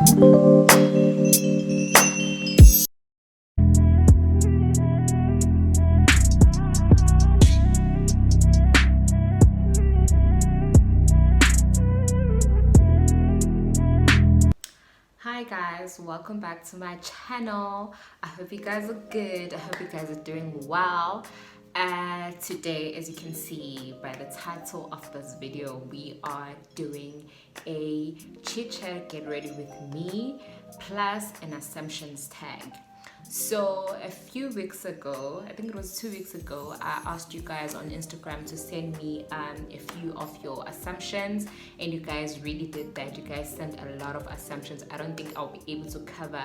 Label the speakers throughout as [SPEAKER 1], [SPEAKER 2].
[SPEAKER 1] Hi guys, welcome back to my channel. I hope you guys are good. I hope you guys are doing well. Today, as you can see by the title of this video, we are doing a chit chat get ready with me plus an assumptions tag. So a few weeks ago, I think it was 2 weeks ago, I asked you guys on Instagram to send me a few of your assumptions, and you guys really did that. You guys sent a lot of assumptions. I don't think I'll be able to cover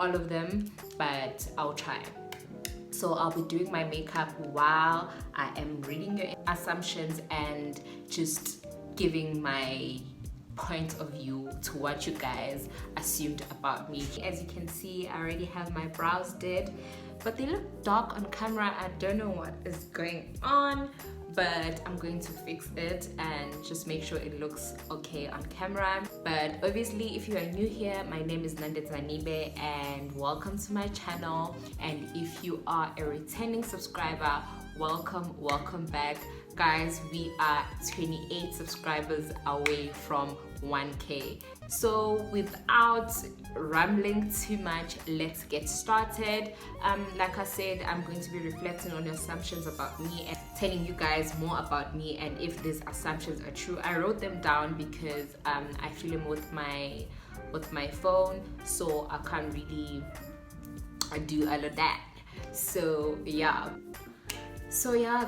[SPEAKER 1] all of them, but I'll try. So I'll be doing my makeup while I am reading your assumptions and just giving my point of view to what you guys assumed about me. As you can see, I already have my brows did, but they look dark on camera. I don't know what is going on, but I'm going to fix it and just make sure it looks okay on camera. But obviously, if you are new here, my name is xNande and welcome to my channel. And if you are a returning subscriber, welcome back. Guys, we are 28 subscribers away from 1K. So without rambling too much, let's get started. Like I said, I'm going to be reflecting on your assumptions about me and telling you guys more about me, and if these assumptions are true. I wrote them down because I film with my phone, so I can't really do all of that. So yeah,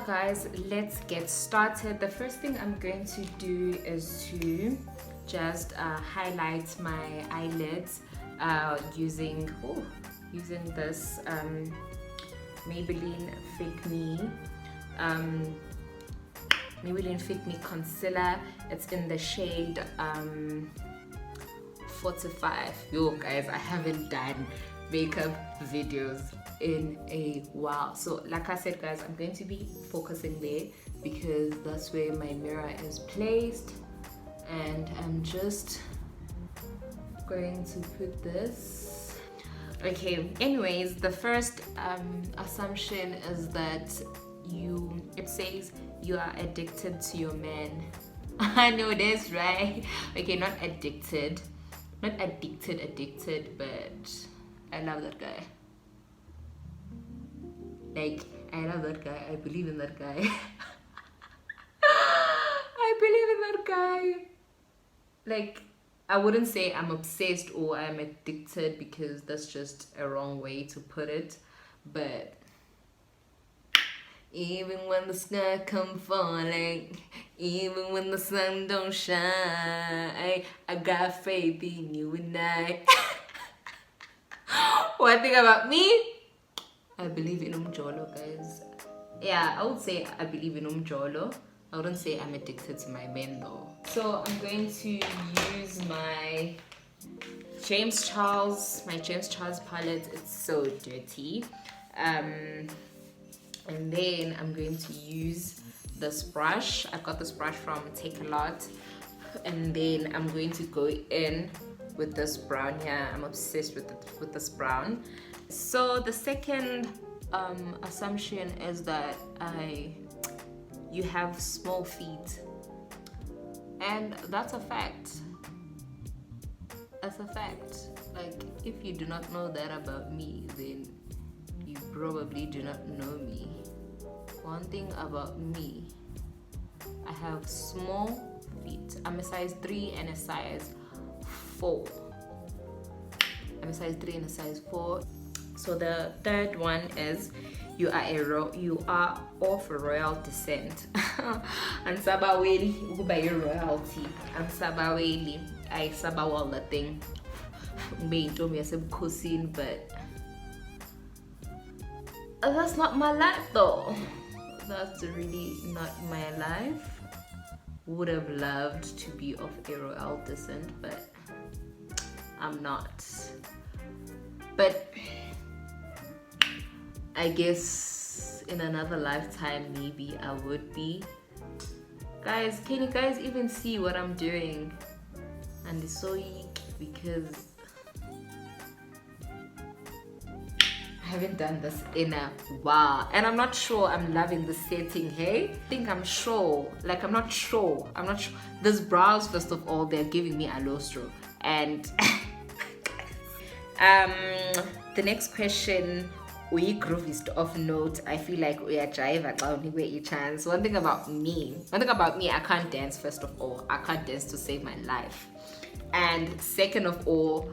[SPEAKER 1] guys, let's get started. The first thing I'm going to do is to just highlight my eyelids using this Maybelline Fit Me concealer. It's in the shade 45. Yo guys, I haven't done makeup videos in a while, so like I said guys, I'm going to be focusing there because that's where my mirror is placed, and I'm just going to put this. Okay, anyways, the first assumption is that it says you are addicted to your man. I know this, right? Okay, not addicted, but I love that guy. Like, I love that guy. I believe in that guy. I believe in that guy. Like, I wouldn't say I'm obsessed or I'm addicted because that's just a wrong way to put it. But even when the sky come falling, even when the sun don't shine, I got faith in you and I. One thing about me, I believe in umjolo, guys. Yeah, I would say I believe in umjolo. I wouldn't say I'm addicted to my men though. So I'm going to use my James Charles palette. It's so dirty. And then I'm going to use this brush. I got this brush from Takealot. And then I'm going to go in with this brown here. I'm obsessed with this brown. So the second assumption is that you have small feet, and that's a fact. That's a fact. Like, if you do not know that about me, then you probably do not know me. One thing about me, I have small feet. I'm a size 3 and a size 4. I'm a size 3 and a size 4. So the third one is you are of royal descent. And sabaweli ukuba royalty. And sabaweli I sabawa the thing. But that's not my life though. That's really not my life. Would have loved to be of a royal descent, but I'm not. But I guess in another lifetime maybe I would be. Guys, can you guys even see what I'm doing? And it's so unique because I haven't done this in a while, and I'm not sure I'm loving the setting. Hey, I think I'm sure, like I'm not sure. These brows, first of all, they're giving me a lostro, and the next question, we groovist of note. I feel like we are driver a chance. One thing about me, I can't dance. First of all, I can't dance to save my life, and second of all,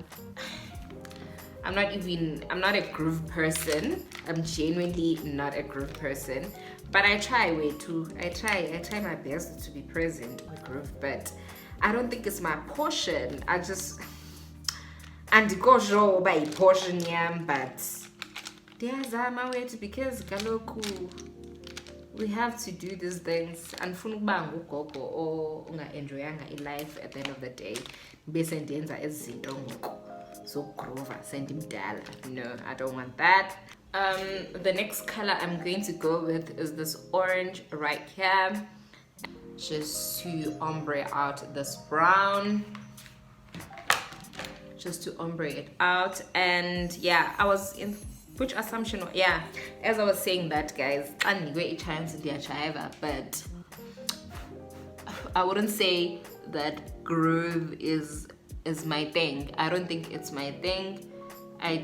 [SPEAKER 1] I'm not a groove person. I'm genuinely not a groove person, but I try I try my best to be present with groove, but I don't think it's my portion. And go show by portion yam, but there's my way to, because kaloku we have to do these things and funukba ngukoko or unga enjoyanga in life at the end of the day. Bese ndiyenza ezinto ngoku so groova sendimdala. No, I don't want that. The next color I'm going to go with is this orange right here, just to ombre out this brown, just to ombre it out. And yeah, I was in which assumption, yeah, as I was saying that, guys, but I wouldn't say that groove is my thing. I don't think it's my thing. I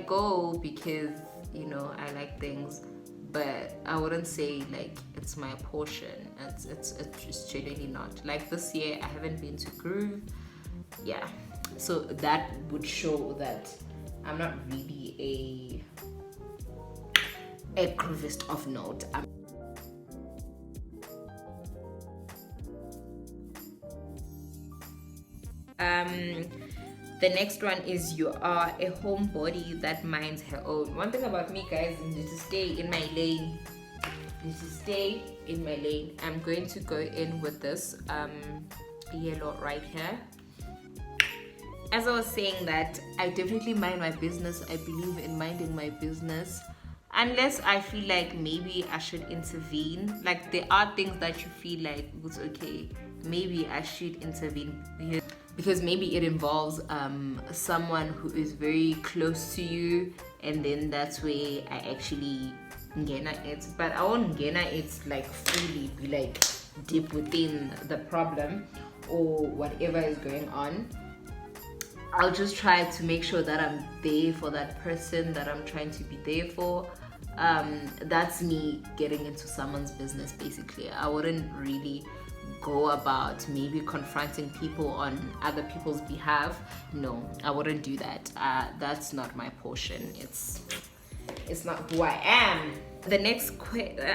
[SPEAKER 1] go because, you know, I like things, but I wouldn't say like it's my portion. It's just genuinely not. Like this year I haven't been to groove. Yeah, so that would show that I'm not really a groovist of note. The next one is you are a homebody that minds her own. One thing about me, guys, is to stay in my lane. I'm going to go in with this yellow right here. As I was saying that, I definitely mind my business. I believe in minding my business. Unless I feel like maybe I should intervene. Like there are things that you feel like it's okay, maybe I should intervene because maybe it involves someone who is very close to you, and then that's where I actually ngena it. But I won't ngena it like fully, be like deep within the problem or whatever is going on. I'll just try to make sure that I'm there for that person that I'm trying to be there for. That's me getting into someone's business, basically. I wouldn't really go about maybe confronting people on other people's behalf. No, I wouldn't do that. That's not my portion. It's not who I am. The next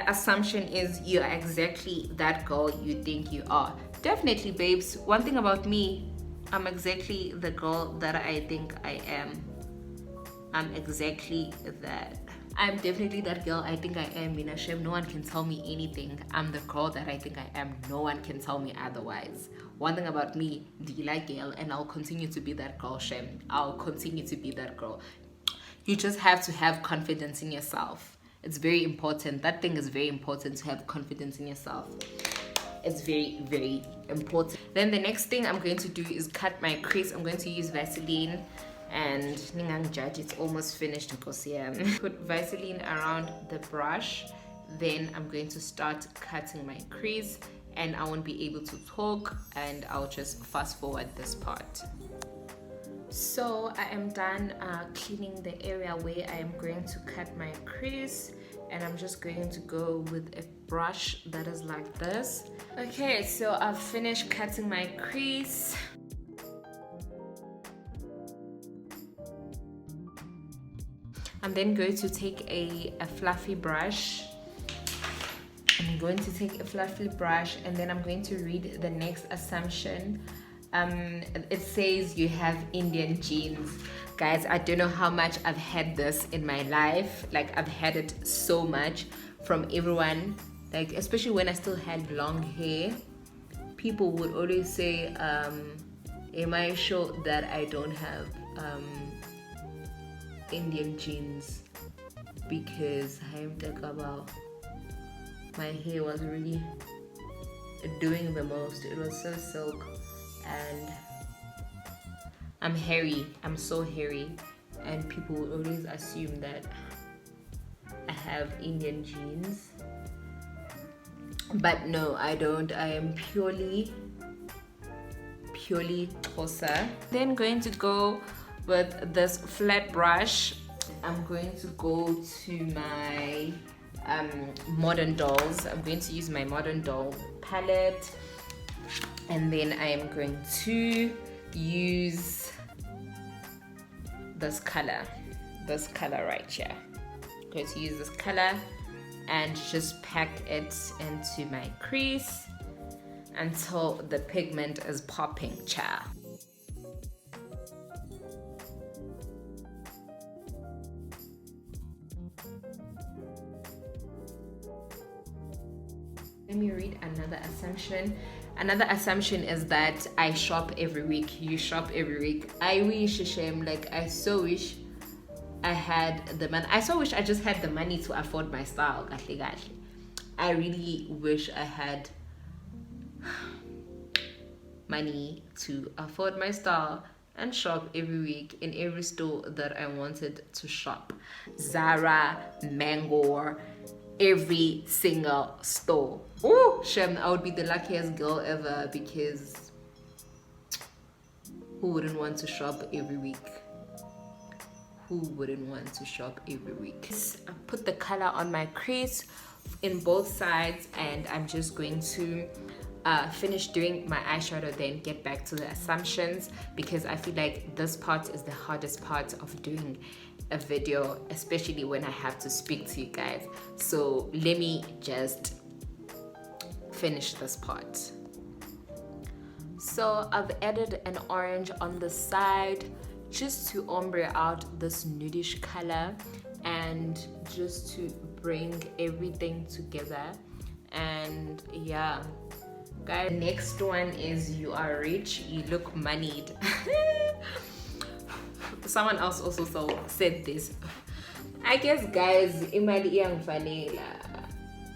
[SPEAKER 1] assumption is you're exactly that girl you think you are. Definitely, babes. One thing about me, I'm exactly the girl that I think I am. I'm exactly that. I'm definitely that girl I think I am. In Hashem, no one can tell me anything. I'm the girl that I think I am. No one can tell me otherwise. One thing about me, do you like girl? And I'll continue to be that girl, Shem. I'll continue to be that girl. You just have to have confidence in yourself. It's very important. That thing is very important, to have confidence in yourself. It's very, very important. Then the next thing I'm going to do is cut my crease. I'm going to use Vaseline, and ningang judge, it's almost finished because yeah. Put Vaseline around the brush, then I'm going to start cutting my crease, and I won't be able to talk, and I'll just fast forward this part. So I am done cleaning the area where I am going to cut my crease, and I'm just going to go with a brush that is like this. Okay, so I've finished cutting my crease. I'm then going to take a fluffy brush. I'm going to take a fluffy brush, and then I'm going to read the next assumption. It says you have Indian genes. Guys, I don't know how much I've had this in my life. Like, I've had it so much from everyone. Like, especially when I still had long hair, people would always say, am I sure that I don't have Indian genes? Because my hair was really doing the most. It was so silk, and I'm hairy. I'm so hairy, and people would always assume that I have Indian genes, but no, I don't. I am purely Xhosa. Then going to go with this flat brush. I'm going to go to my Modern Dollz. I'm going to use my Modern Doll palette, and then I am going to use this color right here. I'm going to use this color and just pack it into my crease until the pigment is popping, child. Let me read another assumption. Another assumption is that I shop every week. You shop every week. I wish, shame, like I so wish I had the money. I so wish I just had the money to afford my style. I really wish I had money to afford my style and shop every week in every store that I wanted to shop. Zara, Mango, every single store. Oh, Shem, I would be the luckiest girl ever, because who wouldn't want to shop every week? Who wouldn't want to shop every week? I put the color on my crease in both sides, and I'm just going to finish doing my eyeshadow, then get back to the assumptions, because I feel like this part is the hardest part of doing a video, especially when I have to speak to you guys. So let me just finish this part. So I've added an orange on the side just to ombre out this nudish color and just to bring everything together. And yeah guys, next one is you are rich, you look moneyed. Someone else also said this. I guess guys, imali iyangfanela.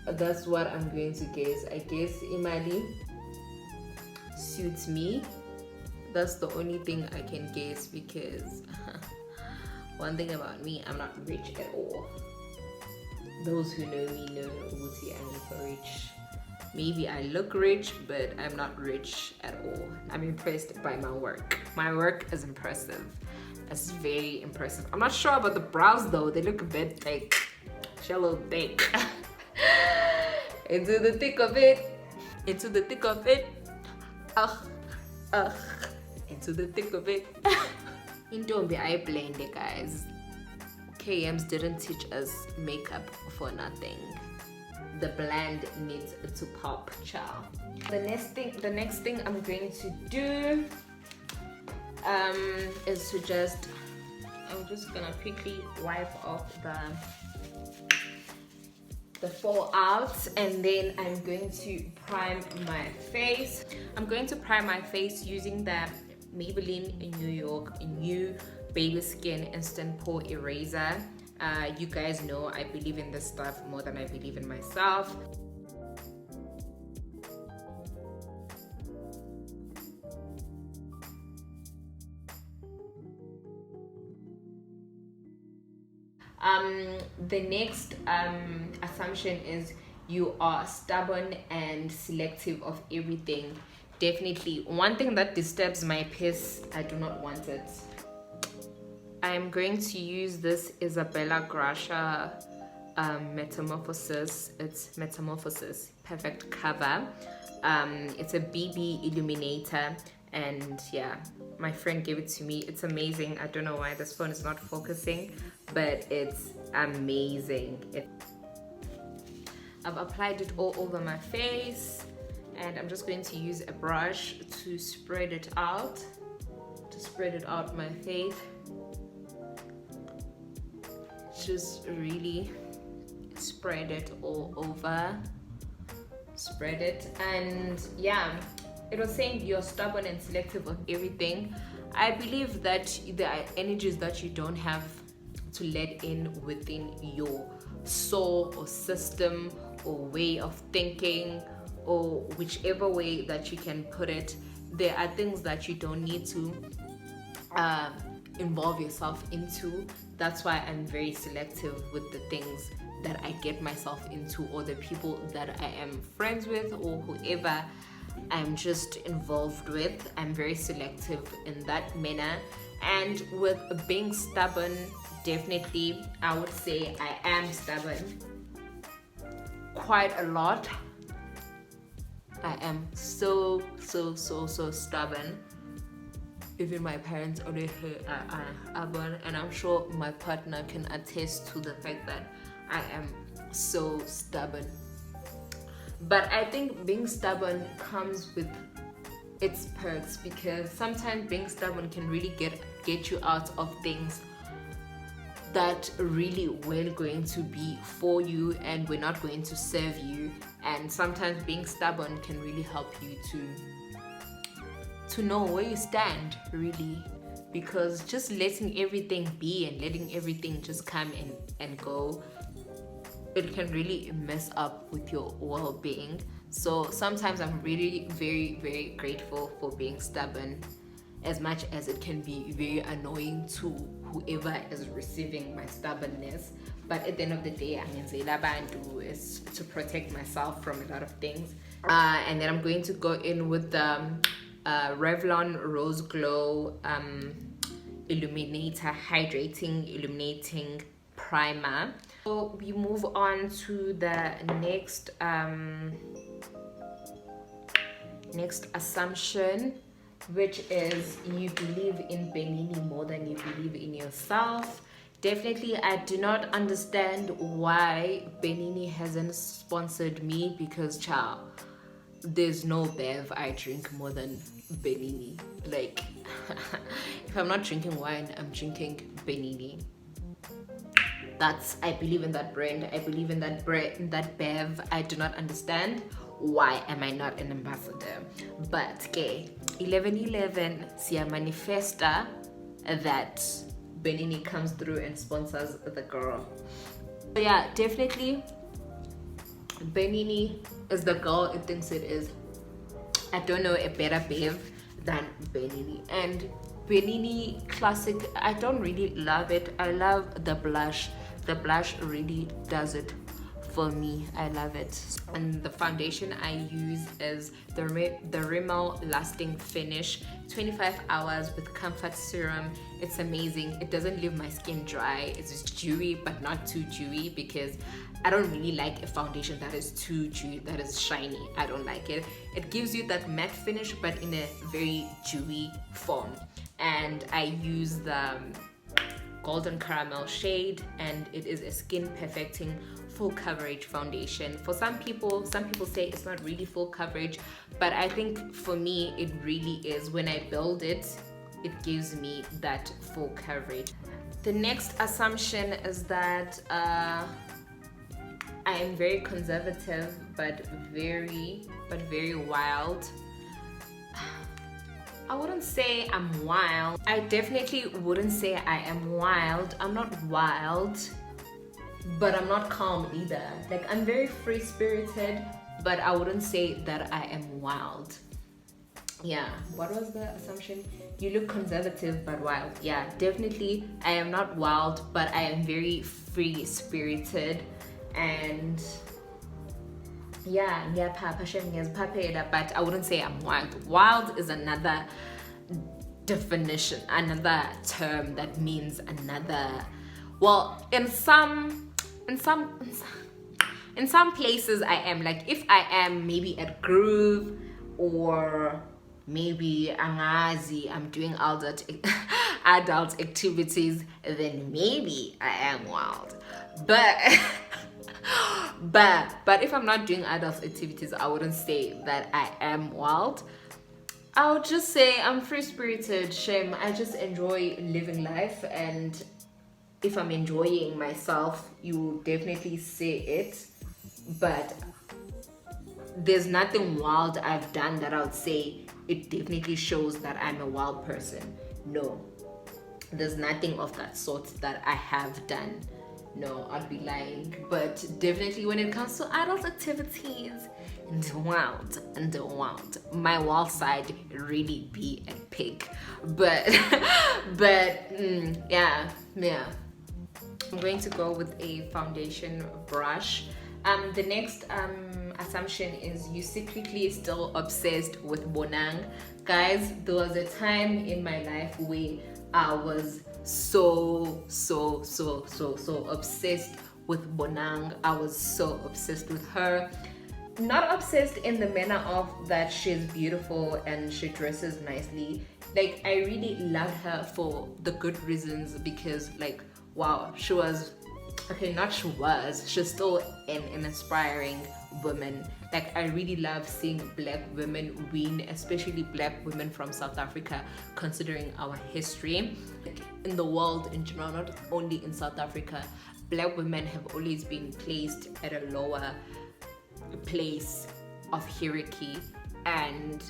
[SPEAKER 1] That's what I'm going to guess. I guess imali suits me. That's the only thing I can guess, because one thing about me, I'm not rich at all. Those who know me know Uti I'm rich. Maybe I look rich, but I'm not rich at all. I'm impressed by my work. My work is impressive. It's very impressive. I'm not sure about the brows though. They look a bit thick. Shallow thick. Into the thick of it. Into the thick of it. Into the thick of it. Indombi eye blende, guys. KMs didn't teach us makeup for nothing. The blend needs to pop, child. The next thing I'm going to do is to just, I'm just gonna quickly wipe off the fallout, and then I'm going to prime my face. I'm going to prime my face using the Maybelline in New York New Baby Skin Instant Pore Eraser. You guys know I believe in this stuff more than I believe in myself. The next assumption is you are stubborn and selective of everything. Definitely. One thing that disturbs my peace, I do not want it. I'm going to use this Isabella Gracia Metamorphosis. It's Metamorphosis Perfect Cover. It's a BB illuminator, and yeah, my friend gave it to me. It's amazing. I don't know why this phone is not focusing, but it's amazing. I've applied it all over my face, and I'm just going to use a brush to spread it out. My face. Just really spread it all over. Spread it, and yeah, it was saying you're stubborn and selective of everything. I believe that there are energies that you don't have to let in within your soul or system or way of thinking, or whichever way that you can put it. There are things that you don't need to involve yourself into. That's why I'm very selective with the things that I get myself into, or the people that I am friends with, or whoever I'm just involved with. I'm very selective in that manner. And with being stubborn, definitely I would say I am stubborn quite a lot. I am so stubborn. Even my parents already are stubborn, and I'm sure my partner can attest to the fact that I am so stubborn. But I think being stubborn comes with its perks, because sometimes being stubborn can really get you out of things that really weren't going to be for you and were not going to serve you. And sometimes being stubborn can really help you to know where you stand, really, because just letting everything be and letting everything just come and go, it can really mess up with your well-being. So sometimes I'm really very grateful for being stubborn, as much as it can be very annoying to whoever is receiving my stubbornness. But at the end of the day, I'm going to is to protect myself from a lot of things. And then I'm going to go in with the Revlon Rose Glow Illuminator Hydrating Illuminating Primer. So we move on to the next assumption, which is you believe in Benini more than you believe in yourself. Definitely, I do not understand why Benini hasn't sponsored me, because child, there's no bev I drink more than Benini. Like, if I'm not drinking wine, I'm drinking Benini. I believe in that brand. I believe in that that bev. I do not understand why am I not an ambassador. But okay, 11/11 siya manifesta that Benini comes through and sponsors the girl. So yeah, definitely Benini is the girl it thinks it is. I don't know a better bev than Benini. And Benini Classic, I don't really love it. I love the blush. The blush really does it for me. I love it. And the foundation I use is the Rimmel Lasting Finish 25 hours with comfort serum. It's amazing. It doesn't leave my skin dry. It's dewy but not too dewy, because I don't really like a foundation that is too dewy, that is shiny. I don't like it. It gives you that matte finish but in a very dewy form. And I use the golden caramel shade, and it is a skin perfecting full coverage foundation. For some people say it's not really full coverage, but I think for me it really is. When I build it, it gives me that full coverage. The next assumption is that I am very conservative but very wild. I wouldn't say I'm wild. I definitely wouldn't say I am wild. I'm not wild, but I'm not calm either. Like, I'm very free-spirited, but I wouldn't say that I am wild. Yeah, what was the assumption? You look conservative but wild. Yeah, definitely I am not wild, but I am very free-spirited. And yeah, but I wouldn't say I'm wild. Wild is another definition, another term that means another. Well, in some places I am. Like, if I am maybe at Groove, or maybe angazi, I'm doing adult activities, then maybe I am wild. But if I'm not doing adult activities, I wouldn't say that I am wild. I would just say I'm free-spirited. Shame. I just enjoy living life, and if I'm enjoying myself, you will definitely say it. But there's nothing wild I've done that I would say it definitely shows that I'm a wild person. No, there's nothing of that sort that I have done. No, I'd be lying. But definitely when it comes to adult activities, and wild, my wild side really be a pig. But But yeah. I'm going to go with a foundation brush. The next assumption is you secretly still obsessed with Bonang. Guys, there was a time in my life where I was so obsessed with Bonang. I was so obsessed with her. Not obsessed in the manner of that she's beautiful and she dresses nicely. Like, I really love her for the good reasons, because like, wow, she was, okay, not she was, she's still an inspiring woman. Like, I really love seeing black women win, especially black women from South Africa, considering our history. Like, in the world in general, not only in South Africa, black women have always been placed at a lower place of hierarchy, and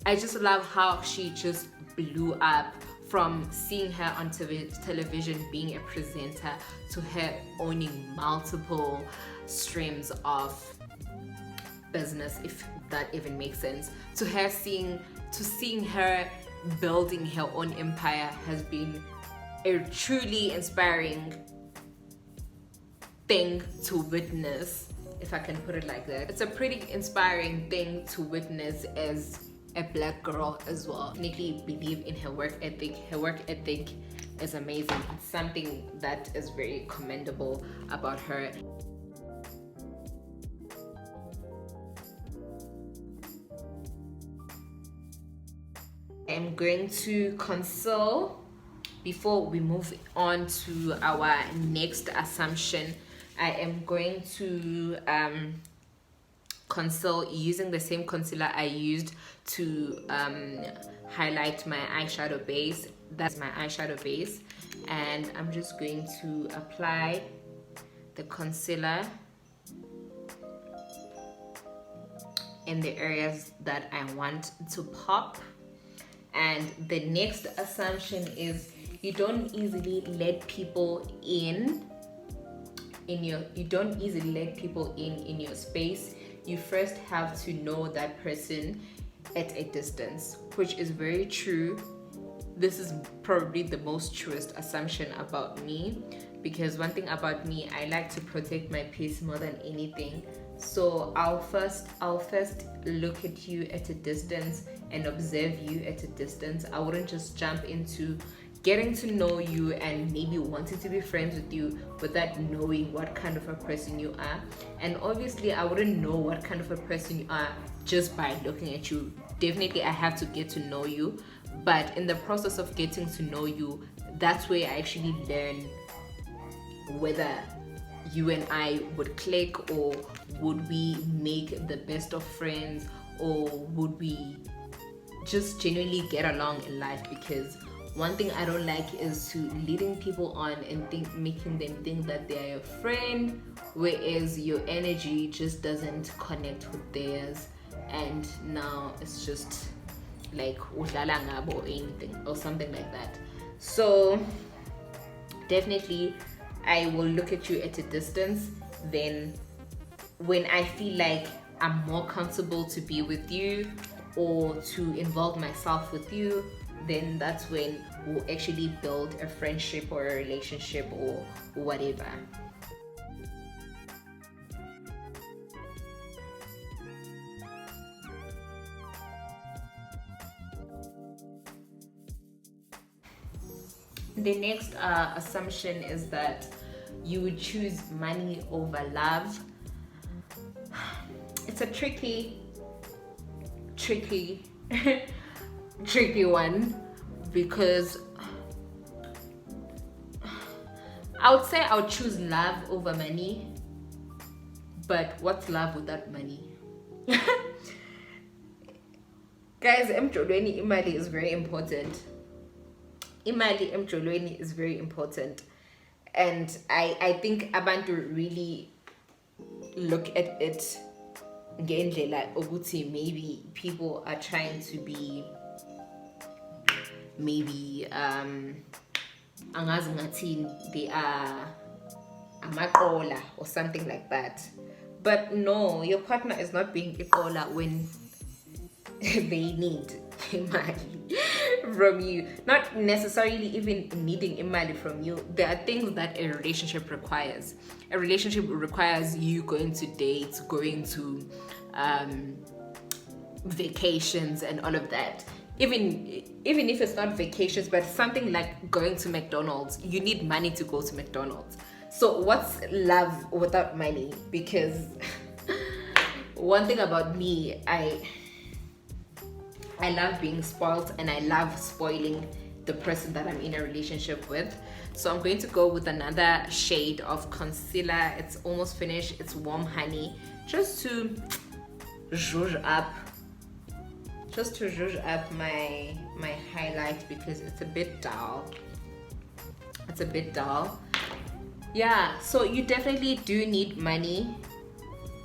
[SPEAKER 1] I just love how she just blew up, from seeing her on television being a presenter to her owning multiple streams of business, if that even makes sense, to her seeing her building her own empire has been a truly inspiring thing to witness, if I can put it like that. It's a pretty inspiring thing to witness as a black girl as well. I definitely believe in her work ethic. Her work ethic is amazing. It's something that is very commendable about her. I'm going to conceal before we move on to our next assumption. I am going to conceal using the same concealer I used to highlight my eyeshadow base. That's my eyeshadow base, and I'm just going to apply the concealer in the areas that I want to pop. And the next assumption is you don't easily let people in your space. You first have to know that person at a distance, which is very true. This is probably the most truest assumption about me, because one thing about me, I like to protect my peace more than anything. So I'll first look at you at a distance and observe you at a distance. I wouldn't just jump into getting to know you and maybe wanting to be friends with you without knowing what kind of a person you are. And obviously I wouldn't know what kind of a person you are just by looking at you. Definitely I have to get to know you, but in the process of getting to know you, that's where I actually learn whether you and I would click, or would we make the best of friends, or would we just genuinely get along in life. Because one thing I don't like is to leading people on and making them think that they are your friend, whereas your energy just doesn't connect with theirs, and now it's just like udlala ngabo or anything or something like that. So definitely I will look at you at a distance. Then when I feel like I'm more comfortable to be with you or to involve myself with you, then that's when we'll actually build a friendship or a relationship or whatever. The next assumption is that you would choose money over love. It's a tricky one, because I would say I would choose love over money, but what's love without money? Guys, emjolweni imali is very important. Imali emjolweni is very important, and I think abantu really look at it ngendlela ukuthi maybe people are trying to be maybe angazi ngathini, they are amaqola or something like that. But no, your partner is not being iqola when they need money. from you, not necessarily even needing imali from you. There are things that a relationship requires. A relationship requires you going to dates, going to vacations and all of that. Even if it's not vacations, but something like going to McDonald's, you need money to go to McDonald's. So what's love without money? Because one thing about me, I love being spoiled, and I love spoiling the person that I'm in a relationship with. So I'm going to go with another shade of concealer. It's almost finished. It's Warm Honey, just to zhuzh up my highlight, because it's a bit dull. Yeah, so you definitely do need money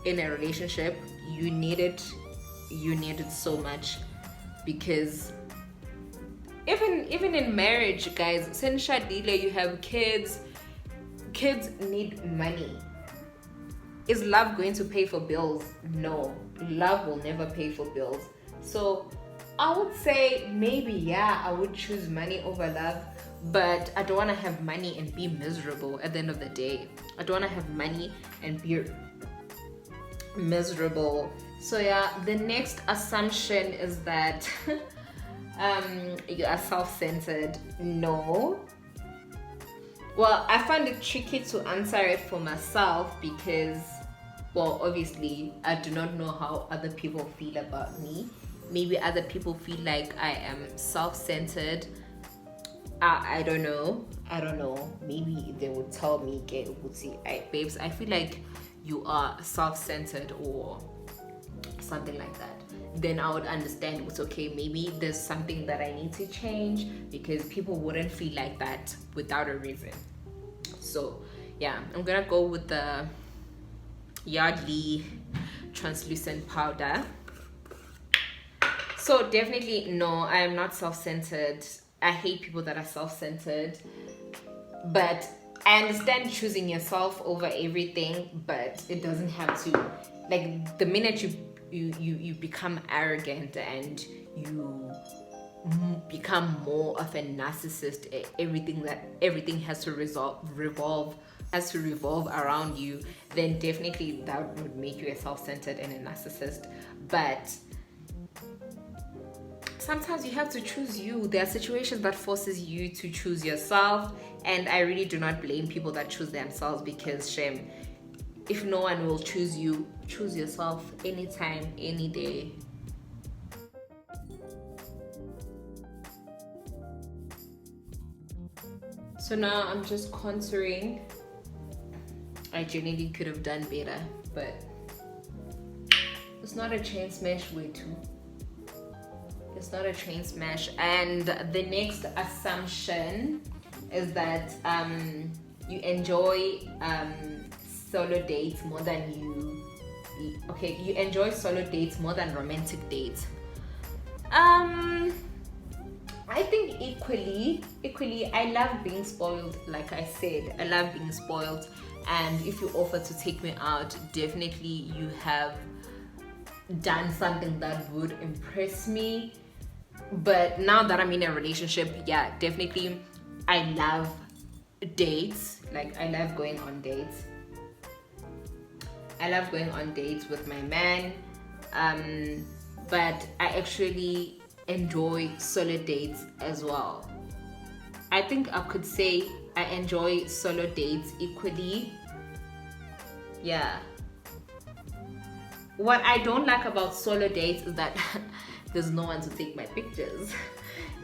[SPEAKER 1] in a relationship. You need it so much, because even in marriage, guys, since shadile, you have kids need money. Is love going to pay for bills? No, love will never pay for bills. So I would say maybe, yeah, I would choose money over love, but I don't want to have money and be miserable at the end of the day. I don't want to have money and be miserable. So yeah, the next assumption is that you are self-centered. No. Well, I find it tricky to answer it for myself because, well, obviously I do not know how other people feel about me. Maybe other people feel like I am self-centered. I don't know. Maybe they would tell me, babes, I feel like you are self-centered or something like that. Then I would understand it's okay. Maybe there's something that I need to change, because people wouldn't feel like that without a reason. So yeah, I'm gonna go with the Yardley translucent powder. So definitely no, I am not self-centered. I hate people that are self-centered, but I understand choosing yourself over everything, but it doesn't have to, like, the minute you become arrogant and you become more of a narcissist, everything has to revolve around you, then definitely that would make you a self-centered and a narcissist. But sometimes you have to choose you. There are situations that forces you to choose yourself, and I really do not blame people that choose themselves, because shame, if no one will choose you, choose yourself anytime, any day. So now I'm just contouring. I genuinely could have done better, but it's not a chain smash way too. It's not a chain smash. And the next assumption is that you enjoy solo dates more than you enjoy solo dates more than romantic dates. I think equally. I love being spoiled. Like I said, I love being spoiled, and if you offer to take me out, definitely you have done something that would impress me. But now that I'm in a relationship, yeah, definitely I love dates. Like, I love going on dates. I love going on dates with my man, but I actually enjoy solo dates as well. I think I could say I enjoy solo dates equally. Yeah. What I don't like about solo dates is that there's no one to take my pictures.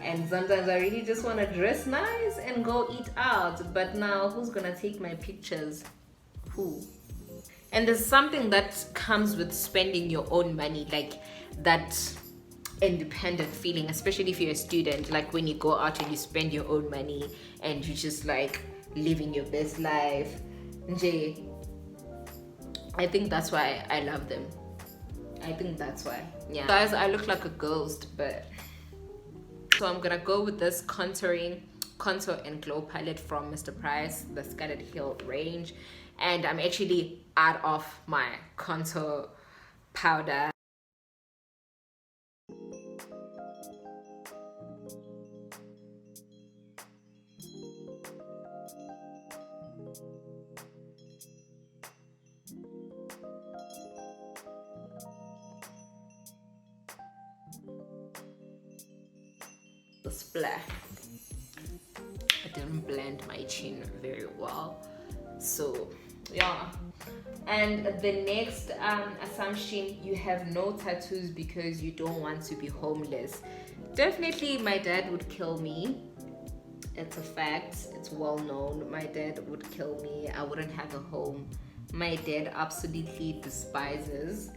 [SPEAKER 1] And sometimes I really just want to dress nice and go eat out. But now, who's gonna take my pictures? Who? And there's something that comes with spending your own money, like that independent feeling, especially if you're a student. Like when you go out and you spend your own money and you just like living your best life. Nje, I think that's why I love them. I think that's why. Yeah. Guys, I look like a ghost, but so I'm gonna go with this contour and glow palette from Mr. Price, the Scarlet Hill range. And I'm actually out of my contour powder. the splat. I didn't blend my chin very well, so yeah. And the next assumption, you have no tattoos because you don't want to be homeless. Definitely my dad would kill me. It's a fact, it's well known. My dad would kill me. I wouldn't have a home. My dad absolutely despises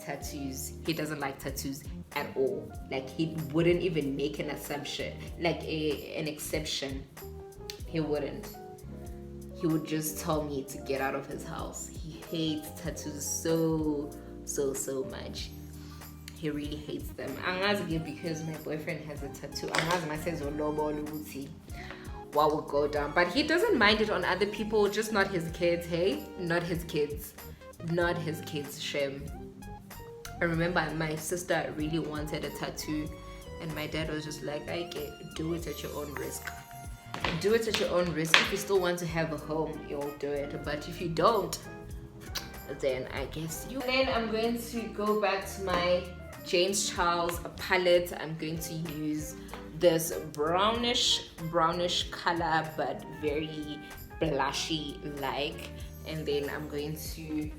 [SPEAKER 1] tattoos. He doesn't like tattoos at all. Like, he wouldn't even make an assumption, like an exception. He wouldn't. He would just tell me to get out of his house. He hates tattoos so much. He really hates them. Angazi, because my boyfriend has a tattoo. Angazi says what would go down. But he doesn't mind it on other people, just not his kids, hey? Not his kids. Not his kids, shame. I remember my sister really wanted a tattoo, and my dad was just like, do it at your own risk. Do it at your own risk. If you still want to have a home, you'll do it. But if you don't, then I guess you. Then I'm going to go back to my James Charles palette. I'm going to use this brownish color, but very blushy like. And then I'm going to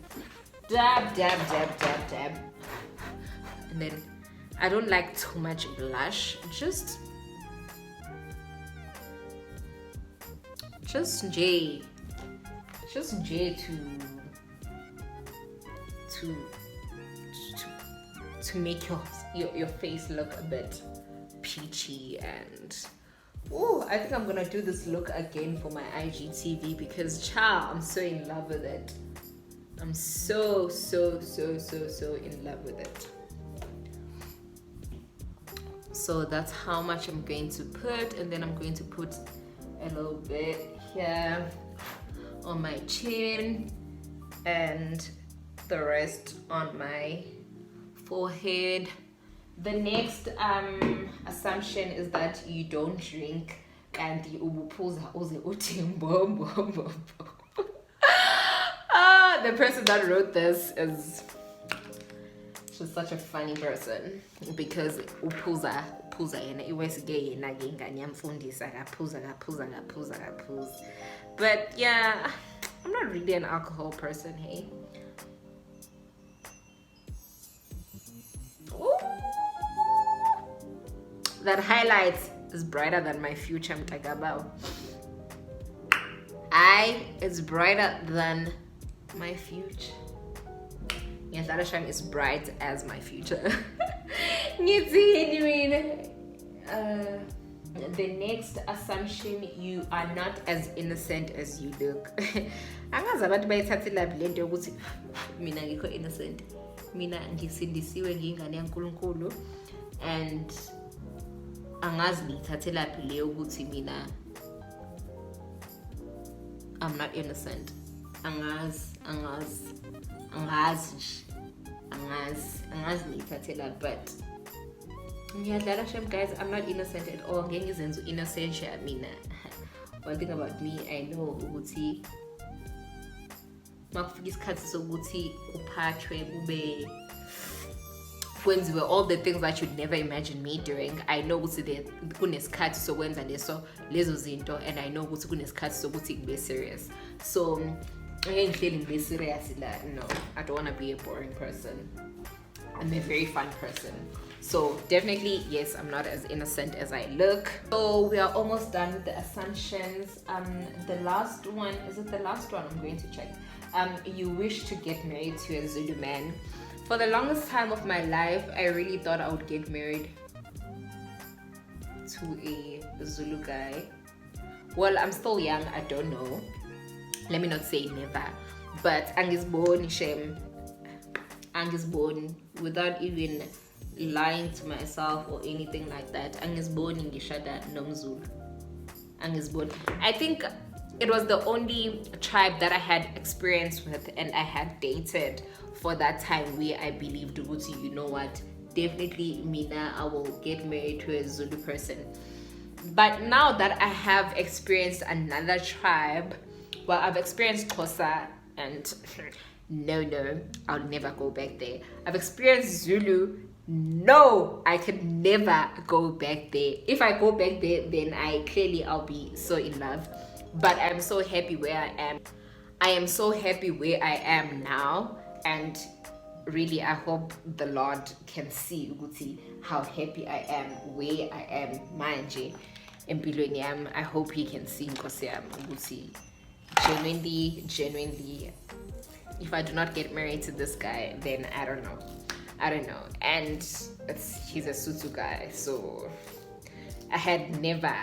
[SPEAKER 1] dab. And then I don't like too much blush. Just J to make your face look a bit peachy. And I think I'm gonna do this look again for my IGTV because child, I'm so in love with it. I'm so in love with it. So that's how much I'm going to put, and then I'm going to put a little bit here on my chin and the rest on my forehead. The next assumption is that you don't drink and the person that wrote this is just such a funny person, because uphuza yena iwesige yena ke ingane yamfundisa kaphuza. But yeah, I'm not really an alcohol person, hey. Ooh. That highlight is brighter than my future, mtakabao. It's brighter than my future. Yeah, that shine is bright as my future. The next assumption, you are not as innocent as you look. Angazi abantu bayithathela lento ukuthi mina ngikho innocent. Mina ngisindisiwe ngingane yaNkulunkulu, and angazi ngithathela leyo ukuthi mina I'm not innocent. Angazi ngithathela, but ngiyadlala shem guys, I'm not innocent at all. Ngeke ngizenze innocent mina. One thing about me, I know ukuthi makufika isikhathi sokuthi uphathwe kube kwenziwe all the things that you'd never imagine me doing. I know ukuthi kunesikhathi sokwenza lezo zinto, and I know ukuthi kunesikhathi sokuthi ngibe serious. So ngeke ngihleli ngibe serious la. No, I don't want to be a boring person. I'm a very fun person. So definitely, yes, I'm not as innocent as I look. So we are almost done with the assumptions. The last one, is it the last one? I'm going to check. You wish to get married to a Zulu man. For the longest time of my life, I really thought I would get married to a Zulu guy. Well, I'm still young, I don't know. Let me not say never. But angisboni shem. Angisboni, without even lying to myself or anything like that. Angisboni ngishada nomzulu. Angisboni. I think it was the only tribe that I had experience with and I had dated for that time, where I believed, you know what, definitely Mina, I will get married to a Zulu person. But now that I have experienced another tribe, well, I've experienced Xhosa, and no, I'll never go back there. I've experienced Zulu, no, I could never go back there. If I go back there, then I'll be so in love. But I'm so happy where I am. I am so happy where I am now, and really I hope the Lord can see Uguti how happy I am where I am manje empilweni yami. I hope he can see Nkosi yami Uguti genuinely if I do not get married to this guy, then I don't know. And he's a Sutu guy, so I had never,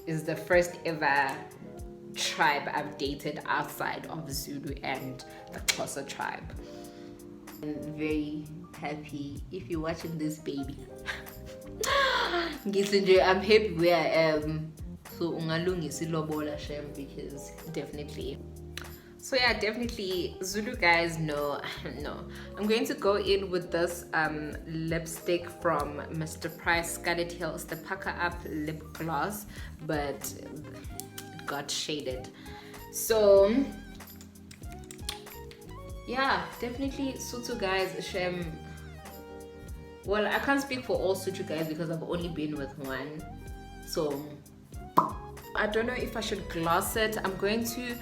[SPEAKER 1] is the first ever tribe I've dated outside of Zulu and the Xhosa tribe. I'm very happy if you're watching this, baby. I'm happy where I am. So ungalungisa ilobola shem, because definitely. So yeah, definitely Zulu guys, no. I'm going to go in with this lipstick from Mr. Price Scarlet Hills, the Pucker Up lip gloss, but it got shaded. So yeah, definitely Sutu guys, Shem. Well, I can't speak for all Sutu guys because I've only been with one. So I don't know if I should gloss it. I'm going to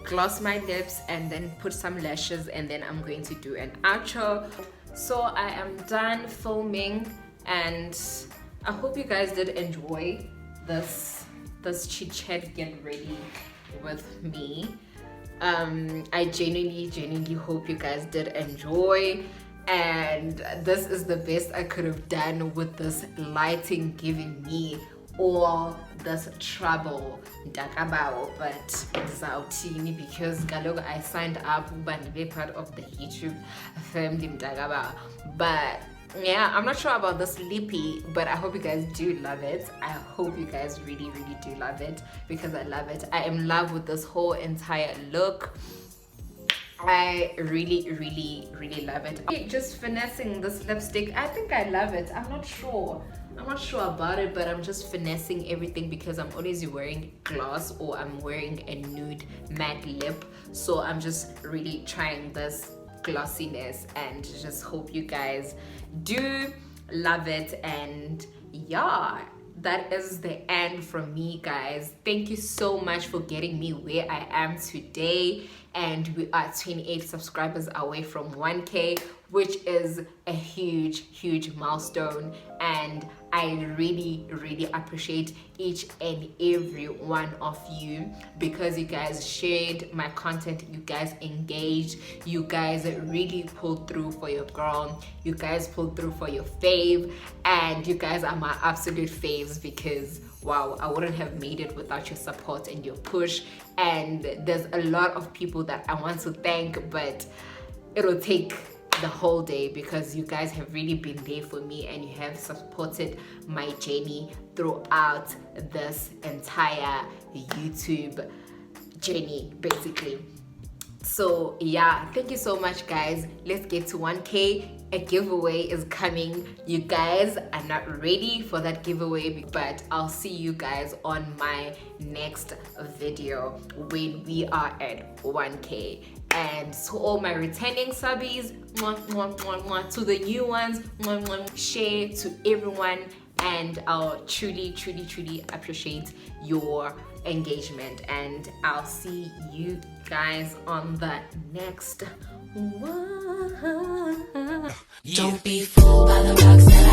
[SPEAKER 1] gloss my lips and then put some lashes, and then I'm going to do an outro. So I am done filming, and I hope you guys did enjoy this chit chat get ready with me. I genuinely hope you guys did enjoy, and this is the best I could have done with this lighting giving me all this trouble, but because I signed up to be part of the YouTube family. But yeah, I'm not sure about this lippy, but I hope you guys do love it. I hope you guys really do love it, because I love it. I am in love with this whole entire look. I really love it. Just finessing this lipstick, I think I love it. I'm not sure about it, but I'm just finessing everything because I'm always wearing gloss or I'm wearing a nude matte lip. So I'm just really trying this glossiness, and just hope you guys do love it. And yeah, that is the end from me, guys. Thank you so much for getting me where I am today, and we are 28 subscribers away from 1K, which is a huge milestone, and I really appreciate each and every one of you, because you guys shared my content, you guys engaged, you guys really pulled through for your girl, you guys pulled through for your fave, and you guys are my absolute faves, because wow, I wouldn't have made it without your support and your push. And there's a lot of people that I want to thank, but it'll take the whole day, because you guys have really been there for me, and you have supported my journey throughout this entire YouTube journey, basically. So yeah, thank you so much, guys. Let's get to 1K. A giveaway is coming. You guys are not ready for that giveaway, but I'll see you guys on my next video when we are at 1K. And to all my returning subbies, to the new ones, share to everyone, and I'll truly appreciate your engagement, and I'll see you guys on the next one.
[SPEAKER 2] Don't be fooled by the rocks that